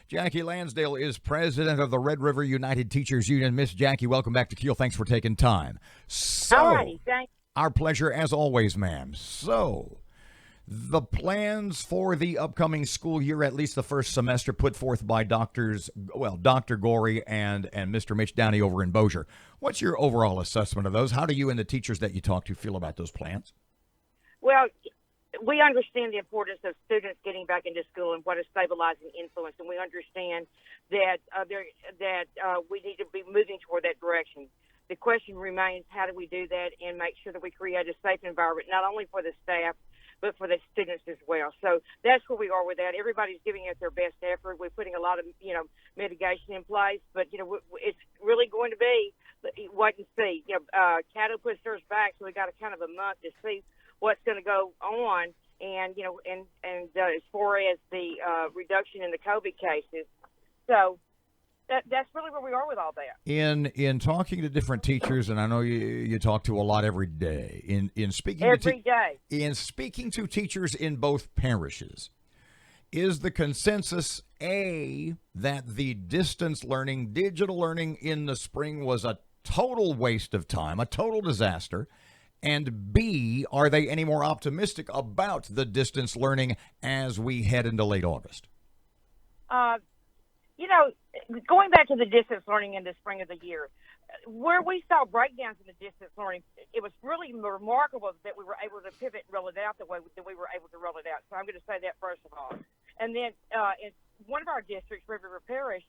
Jackie Lansdale is president of the Red River United Teachers Union. Miss Jackie, welcome back to Keel. Thanks for taking time. All righty, thanks. Our pleasure as always, ma'am. So, the plans for the upcoming school year, at least the first semester, put forth by Dr. Gorey and Mr. Mitch Downey over in Bossier. What's your overall assessment of those? How do you and the teachers that you talk to feel about those plans? Well, we understand the importance of students getting back into school and what a stabilizing influence, and we understand that we need to be moving toward that direction. The question remains, how do we do that and make sure that we create a safe environment, not only for the staff, but for the students as well. So that's where we are with that. Everybody's giving it their best effort. We're putting a lot of, mitigation in place, but, it's really going to be wait and see. Caddo puts theirs back, so we got a kind of a month to see what's going to go on. And, as far as the reduction in the COVID cases. So that's really where we are with all that. In talking to different teachers, and I know you talk to a lot every day. In speaking in speaking to teachers in both parishes, is the consensus that the distance learning, digital learning in the spring was a total waste of time, a total disaster? And B, are they any more optimistic about the distance learning as we head into late August? Going back to the distance learning in the spring of the year, where we saw breakdowns in the distance learning, it was really remarkable that we were able to pivot and roll it out the way that we were able to roll it out. So I'm going to say that first of all. And then in one of our districts, Red River Parish,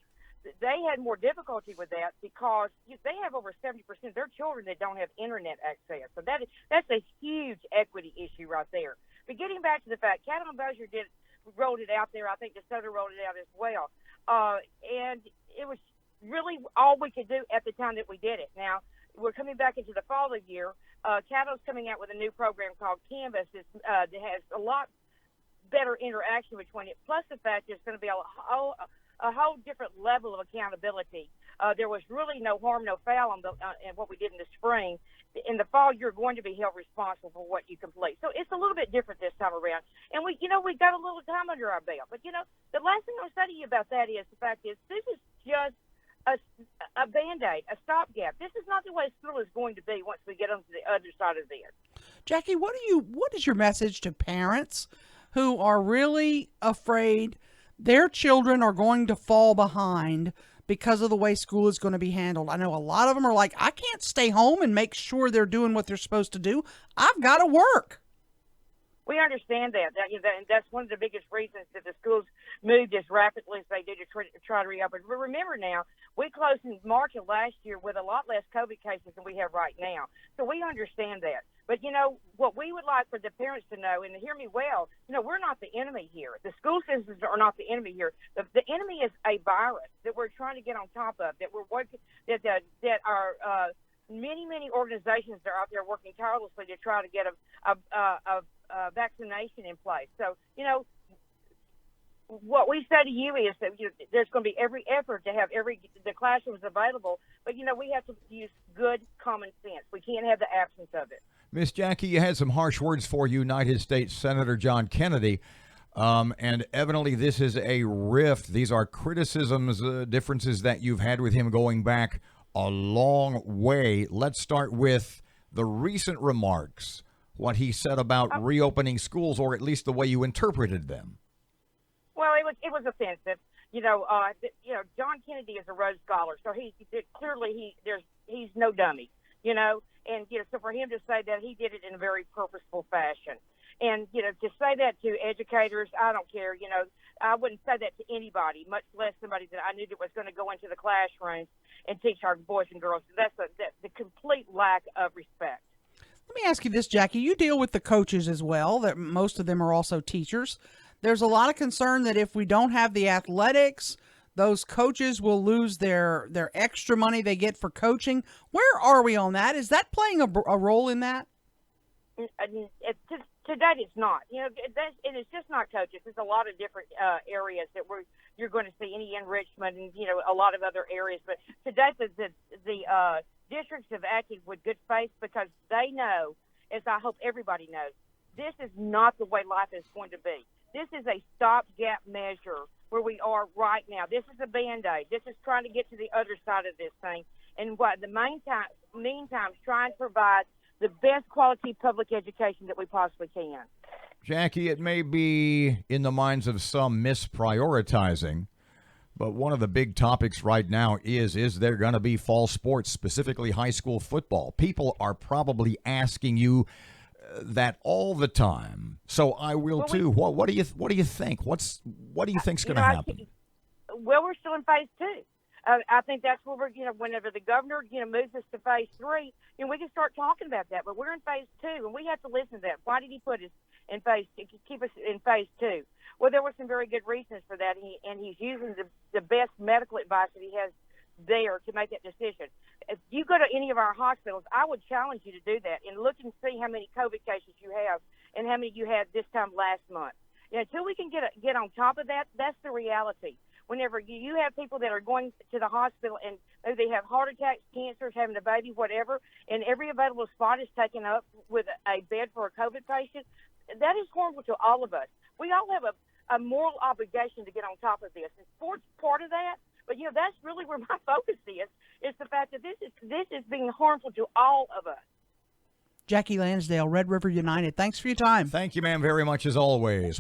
they had more difficulty with that because they have over 70% of their children that don't have internet access. So that's a huge equity issue right there. But getting back to the fact, Caddo and Bossier rolled it out there. I think DeSoto rolled it out as well. And it was really all we could do at the time that we did it. Now, we're coming back into the fall of the year. Caddo's coming out with a new program called Canvas that has a lot better interaction between it, plus the fact there's going to be a whole different level of accountability. There was really no harm, no foul in what we did in the spring. In the fall, you're going to be held responsible for what you complete. So it's a little bit different this time around. And we got a little time under our belt. But, the last thing I'll say to you about that is the fact is this is just a Band-Aid, a stopgap. This is not the way school is going to be once we get on to the other side of this. Jackie, what is your message to parents who are really afraid their children are going to fall behind because of the way school is going to be handled? I know a lot of them are like, I can't stay home and make sure they're doing what they're supposed to do. I've got to work. We understand that. And that's one of the biggest reasons that the schools moved as rapidly as they did to try to reopen. But remember now, we closed in March of last year with a lot less COVID cases than we have right now. So we understand that. But, what we would like for the parents to know, and hear me well, we're not the enemy here. The school systems are not the enemy here. The enemy is a virus that we're trying to get on top of, that we're working, that our many organizations that are out there working tirelessly to try to get a vaccination in place. So, what we say to you is that there's going to be every effort to have the classrooms available, but we have to use good common sense. We can't have the absence of it. Miss Jackie, you had some harsh words for United States Senator John Kennedy, and evidently this is a rift. These are criticisms, differences that you've had with him going back a long way. Let's start with the recent remarks, what he said about reopening schools, or at least the way you interpreted them. Well, it was offensive. John Kennedy is a Rhodes Scholar, so he's no dummy. And so for him to say that, he did it in a very purposeful fashion. And to say that to educators, I don't care. I wouldn't say that to anybody, much less somebody that I knew that was going to go into the classrooms and teach our boys and girls. That's the complete lack of respect. Let me ask you this, Jackie. You deal with the coaches as well. That most of them are also teachers. There's a lot of concern that if we don't have the athletics, those coaches will lose their extra money they get for coaching. Where are we on that? Is that playing a role in that? To date, it's not. And it's just not coaches. It's a lot of different areas that you're going to see any enrichment and a lot of other areas. But to date, the districts have acted with good faith because they know, as I hope everybody knows, this is not the way life is going to be. This is a stopgap measure where we are right now. This is a Band-Aid. This is trying to get to the other side of this thing. And what the meantime, trying to provide the best quality public education that we possibly can. Jackie, it may be in the minds of some misprioritizing, but one of the big topics right now is there going to be fall sports, specifically high school football? People are probably asking you that all the time. So I will too. What do you think? What do you think's going to happen? Well, we're still in phase 2. I think that's where we're, whenever the governor, moves us to phase 3, we can start talking about that. But we're in phase 2, and we have to listen to that. Why did he put us in keep us in phase 2? Well, there were some very good reasons for that, and he's using the best medical advice that he has there to make that decision. If you go to any of our hospitals, I would challenge you to do that and look and see how many COVID cases you have and how many you had this time last month. Until we can get on top of that, that's the reality. Whenever you have people that are going to the hospital and they have heart attacks, cancers, having a baby, whatever, and every available spot is taken up with a bed for a COVID patient, that is horrible to all of us. We all have a moral obligation to get on top of this. And sports part of that, but that's really where my focus is the fact that this is being harmful to all of us. Jackie Lansdale, Red River United. Thanks for your time. Thank you, ma'am, very much as always.